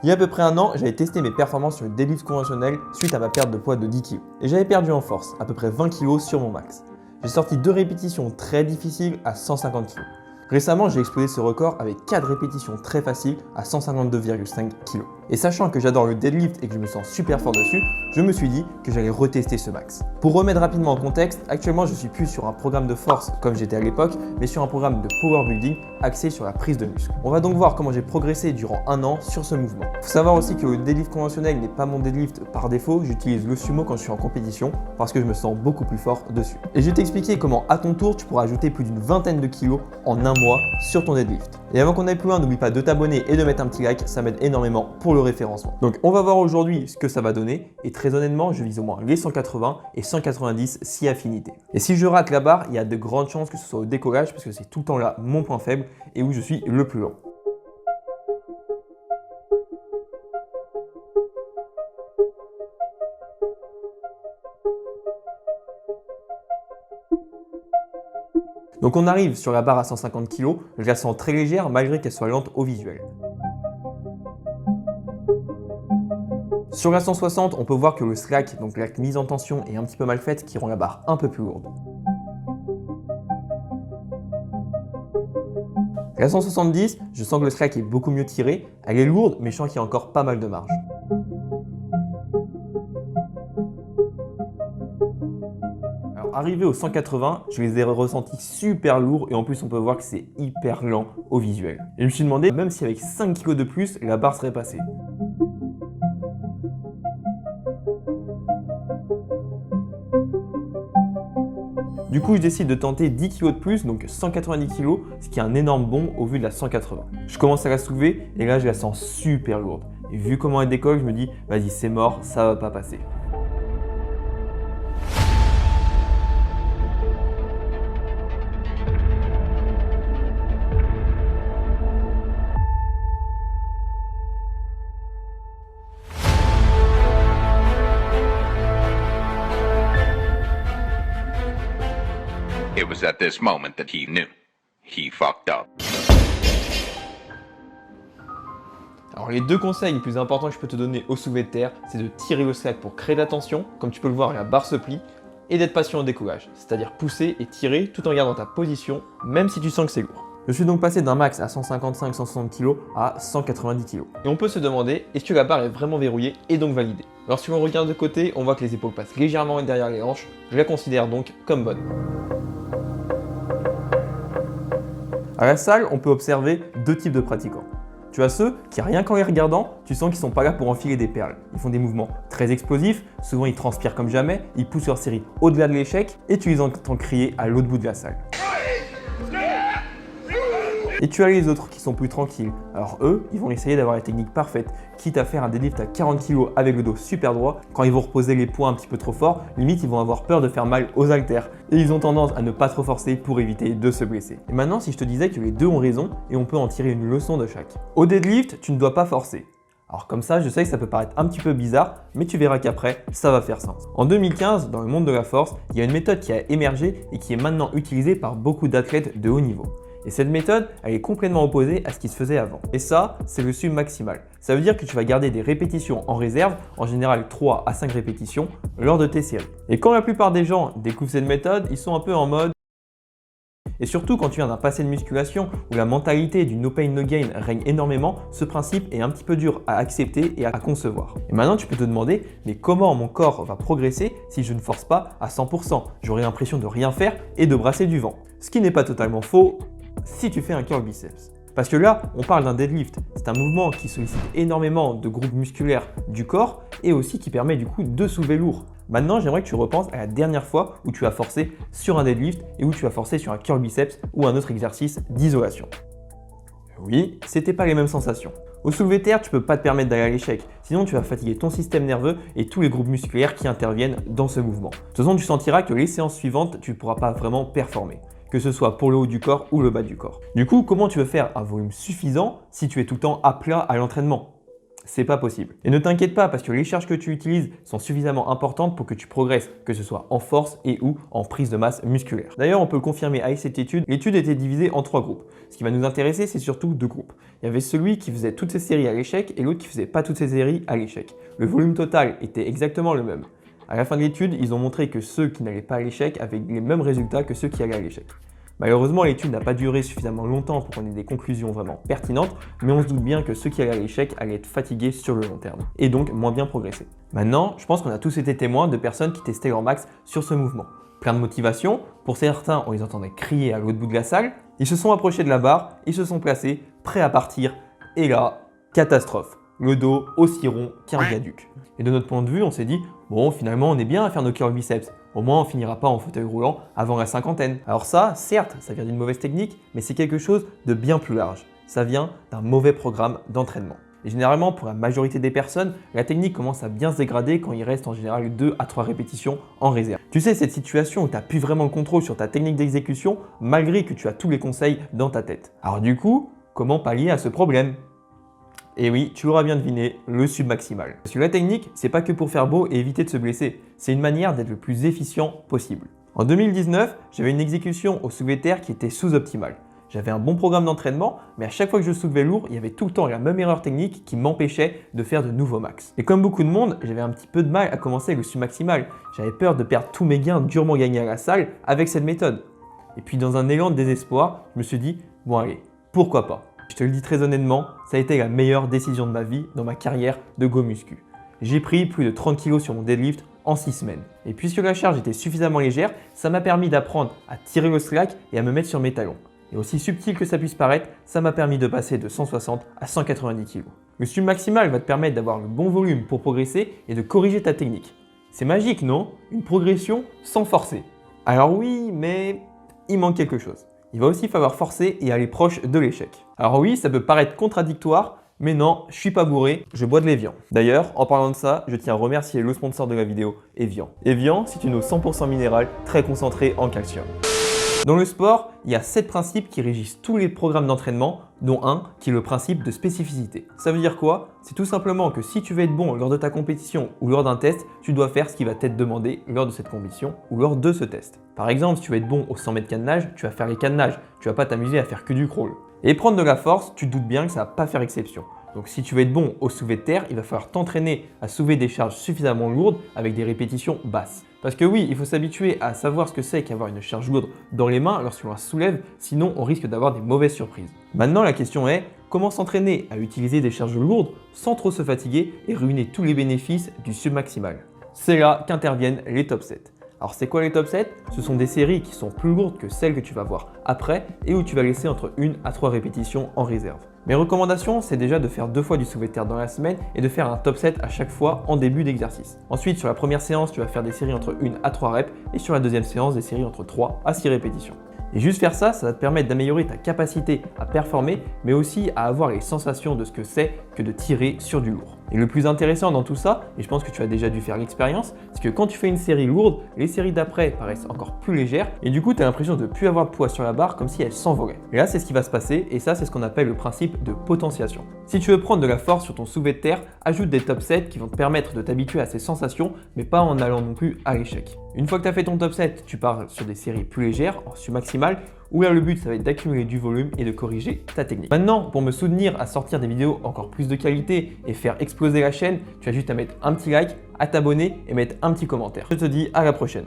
Il y a à peu près un an, j'avais testé mes performances sur le deadlift conventionnel suite à ma perte de poids de 10 kg. Et j'avais perdu en force, à peu près 20 kg sur mon max. J'ai sorti 2 répétitions très difficiles à 150 kg. Récemment, j'ai explosé ce record avec 4 répétitions très faciles à 152,5 kg. Et sachant que j'adore le deadlift et que je me sens super fort dessus, je me suis dit que j'allais retester ce max. Pour remettre rapidement en contexte, actuellement je suis plus sur un programme de force comme j'étais à l'époque, mais sur un programme de power building axé sur la prise de muscle. On va donc voir comment j'ai progressé durant un an sur ce mouvement. Il faut savoir aussi que le deadlift conventionnel n'est pas mon deadlift par défaut, j'utilise le sumo quand je suis en compétition parce que je me sens beaucoup plus fort dessus. Et je vais t'expliquer comment à ton tour tu pourras ajouter plus d'une vingtaine de kilos en un mois sur ton deadlift. Et avant qu'on aille plus loin, n'oublie pas de t'abonner et de mettre un petit like, ça m'aide énormément pour le référencement. Donc on va voir aujourd'hui ce que ça va donner et très honnêtement, je vise au moins les 180 et 190 si affinité. Et si je rate la barre, il y a de grandes chances que ce soit au décollage parce que c'est tout le temps là mon point faible et où je suis le plus lent. Donc on arrive sur la barre à 150 kg, je la sens très légère malgré qu'elle soit lente au visuel. Sur la 160, on peut voir que le slack, donc la mise en tension, est un petit peu mal faite, qui rend la barre un peu plus lourde. La 170, je sens que le slack est beaucoup mieux tiré, elle est lourde mais je sens qu'il y a encore pas mal de marge. Alors arrivé au 180, je les ai ressentis super lourds et en plus on peut voir que c'est hyper lent au visuel. Et je me suis demandé même si avec 5 kg de plus, la barre serait passée. Du coup, je décide de tenter 10 kg de plus, donc 190 kg, ce qui est un énorme bond au vu de la 180. Je commence à la soulever et là, je la sens super lourde. Et vu comment elle décolle, je me dis, vas-y, c'est mort, ça va pas passer. It was at this moment that he knew. He fucked up. Alors les deux conseils les plus importants que je peux te donner au soulevé de terre, c'est de tirer le slack pour créer de la tension, comme tu peux le voir, la barre se plie, et d'être patient au décollage, c'est-à-dire pousser et tirer tout en gardant ta position, même si tu sens que c'est lourd. Je suis donc passé d'un max à 155-160 kg à 190 kg. Et on peut se demander, est-ce que la barre est vraiment verrouillée et donc validée? Alors si on regarde de côté, on voit que les épaules passent légèrement derrière les hanches, je la considère donc comme bonne. À la salle, on peut observer deux types de pratiquants. Tu as ceux qui, rien qu'en les regardant, tu sens qu'ils ne sont pas là pour enfiler des perles. Ils font des mouvements très explosifs, souvent ils transpirent comme jamais, ils poussent leur série au-delà de l'échec et tu les entends crier à l'autre bout de la salle. Et tu as les autres qui sont plus tranquilles. Alors eux, ils vont essayer d'avoir la technique parfaite, quitte à faire un deadlift à 40 kg avec le dos super droit. Quand ils vont reposer les poids un petit peu trop fort, limite ils vont avoir peur de faire mal aux haltères. Et ils ont tendance à ne pas trop forcer pour éviter de se blesser. Et maintenant, si je te disais que les deux ont raison et on peut en tirer une leçon de chaque. Au deadlift, tu ne dois pas forcer. Alors comme ça, je sais que ça peut paraître un petit peu bizarre, mais tu verras qu'après, ça va faire sens. En 2015, dans le monde de la force, il y a une méthode qui a émergé et qui est maintenant utilisée par beaucoup d'athlètes de haut niveau. Et cette méthode, elle est complètement opposée à ce qui se faisait avant. Et ça, c'est le sum maximal. Ça veut dire que tu vas garder des répétitions en réserve, en général 3 à 5 répétitions, lors de tes séries. Et quand la plupart des gens découvrent cette méthode, ils sont un peu en mode... Et surtout quand tu viens d'un passé de musculation où la mentalité du no pain no gain règne énormément, ce principe est un petit peu dur à accepter et à concevoir. Et maintenant tu peux te demander, mais comment mon corps va progresser si je ne force pas à 100%? J'aurai l'impression de rien faire et de brasser du vent. Ce qui n'est pas totalement faux si tu fais un curl biceps. Parce que là, on parle d'un deadlift. C'est un mouvement qui sollicite énormément de groupes musculaires du corps et aussi qui permet du coup de soulever lourd. Maintenant, j'aimerais que tu repenses à la dernière fois où tu as forcé sur un deadlift et où tu as forcé sur un curl biceps ou un autre exercice d'isolation. Oui, c'était pas les mêmes sensations. Au soulevé de terre, tu peux pas te permettre d'aller à l'échec, sinon tu vas fatiguer ton système nerveux et tous les groupes musculaires qui interviennent dans ce mouvement. De toute façon, tu sentiras que les séances suivantes, tu ne pourras pas vraiment performer, que ce soit pour le haut du corps ou le bas du corps. Du coup, comment tu veux faire un volume suffisant si tu es tout le temps à plat à l'entraînement? c'est pas possible. Et ne t'inquiète pas parce que les charges que tu utilises sont suffisamment importantes pour que tu progresses, que ce soit en force et ou en prise de masse musculaire. D'ailleurs, on peut le confirmer avec cette étude, l'étude était divisée en 3 groupes. Ce qui va nous intéresser, c'est surtout 2 groupes. Il y avait celui qui faisait toutes ses séries à l'échec et l'autre qui faisait pas toutes ses séries à l'échec. Le volume total était exactement le même. À la fin de l'étude, ils ont montré que ceux qui n'allaient pas à l'échec avaient les mêmes résultats que ceux qui allaient à l'échec. Malheureusement, l'étude n'a pas duré suffisamment longtemps pour qu'on ait des conclusions vraiment pertinentes, mais on se doute bien que ceux qui allaient à l'échec allaient être fatigués sur le long terme, et donc moins bien progresser. Maintenant, je pense qu'on a tous été témoins de personnes qui testaient leur max sur ce mouvement. Plein de motivation, pour certains, on les entendait crier à l'autre bout de la salle, ils se sont approchés de la barre, ils se sont placés, prêts à partir, et là, catastrophe. Le dos aussi rond qu'un viaduc. Et de notre point de vue, on s'est dit, bon, finalement, on est bien à faire nos curls biceps. Au moins, on finira pas en fauteuil roulant avant la cinquantaine. Alors ça, certes, ça vient d'une mauvaise technique, mais c'est quelque chose de bien plus large. Ça vient d'un mauvais programme d'entraînement. Et généralement, pour la majorité des personnes, la technique commence à bien se dégrader quand il reste en général 2 à 3 répétitions en réserve. Tu sais, cette situation où tu n'as plus vraiment le contrôle sur ta technique d'exécution, malgré que tu as tous les conseils dans ta tête. Alors du coup, comment pallier à ce problème ? Et oui, tu l'auras bien deviné, le submaximal. Parce que la technique, c'est pas que pour faire beau et éviter de se blesser, c'est une manière d'être le plus efficient possible. En 2019, j'avais une exécution au soulevé de terre qui était sous-optimale. J'avais un bon programme d'entraînement, mais à chaque fois que je soulevais lourd, il y avait tout le temps la même erreur technique qui m'empêchait de faire de nouveaux max. Et comme beaucoup de monde, j'avais un petit peu de mal à commencer avec le submaximal. J'avais peur de perdre tous mes gains durement gagnés à la salle avec cette méthode. Et puis dans un élan de désespoir, je me suis dit, bon allez, pourquoi pas ? Je te le dis très honnêtement, ça a été la meilleure décision de ma vie dans ma carrière de go muscu. J'ai pris plus de 30 kg sur mon deadlift en 6 semaines. Et puisque la charge était suffisamment légère, ça m'a permis d'apprendre à tirer le slack et à me mettre sur mes talons. Et aussi subtil que ça puisse paraître, ça m'a permis de passer de 160 à 190 kg. Le submaximal va te permettre d'avoir le bon volume pour progresser et de corriger ta technique. C'est magique, non ? Une progression sans forcer. Alors oui, mais il manque quelque chose. Il va aussi falloir forcer et aller proche de l'échec. Alors oui, ça peut paraître contradictoire, mais non, je suis pas bourré, je bois de l'Evian. D'ailleurs, en parlant de ça, je tiens à remercier le sponsor de la vidéo, Evian. Evian, c'est une eau 100% minérale, très concentrée en calcium. Dans le sport, il y a 7 principes qui régissent tous les programmes d'entraînement, dont un qui est le principe de spécificité. Ça veut dire quoi? C'est tout simplement que si tu veux être bon lors de ta compétition ou lors d'un test, tu dois faire ce qui va t'être demandé lors de cette compétition ou lors de ce test. Par exemple, si tu veux être bon aux 100 mètres cadenage, tu vas faire les cadenages, tu vas pas t'amuser à faire que du crawl. Et prendre de la force, tu te doutes bien que ça va pas faire exception. Donc si tu veux être bon au soulevé de terre, il va falloir t'entraîner à soulever des charges suffisamment lourdes avec des répétitions basses. Parce que oui, il faut s'habituer à savoir ce que c'est qu'avoir une charge lourde dans les mains lorsqu'on la soulève, sinon on risque d'avoir des mauvaises surprises. Maintenant la question est, comment s'entraîner à utiliser des charges lourdes sans trop se fatiguer et ruiner tous les bénéfices du submaximal? C'est là qu'interviennent les top 7. Alors c'est quoi les top 7? Ce sont des séries qui sont plus lourdes que celles que tu vas voir après et où tu vas laisser entre 1 à 3 répétitions en réserve. Mes recommandations, c'est déjà de faire 2 fois du soulevé de terre dans la semaine et de faire un top 7 à chaque fois en début d'exercice. Ensuite, sur la première séance, tu vas faire des séries entre 1 à 3 reps et sur la deuxième séance, des séries entre 3 à 6 répétitions. Et juste faire ça, ça va te permettre d'améliorer ta capacité à performer, mais aussi à avoir les sensations de ce que c'est que de tirer sur du lourd. Et le plus intéressant dans tout ça, et je pense que tu as déjà dû faire l'expérience, c'est que quand tu fais une série lourde, les séries d'après paraissent encore plus légères et du coup tu as l'impression de ne plus avoir de poids sur la barre comme si elle s'envolait. Et là c'est ce qui va se passer et ça c'est ce qu'on appelle le principe de potentiation. Si tu veux prendre de la force sur ton soulevé de terre, ajoute des top 7 qui vont te permettre de t'habituer à ces sensations mais pas en allant non plus à l'échec. Une fois que tu as fait ton top 7, tu pars sur des séries plus légères, en submaximal, où là le but ça va être d'accumuler du volume et de corriger ta technique. Maintenant, pour me soutenir à sortir des vidéos encore plus de qualité et faire exploser la chaîne, tu as juste à mettre un petit like, à t'abonner et mettre un petit commentaire. Je te dis à la prochaine.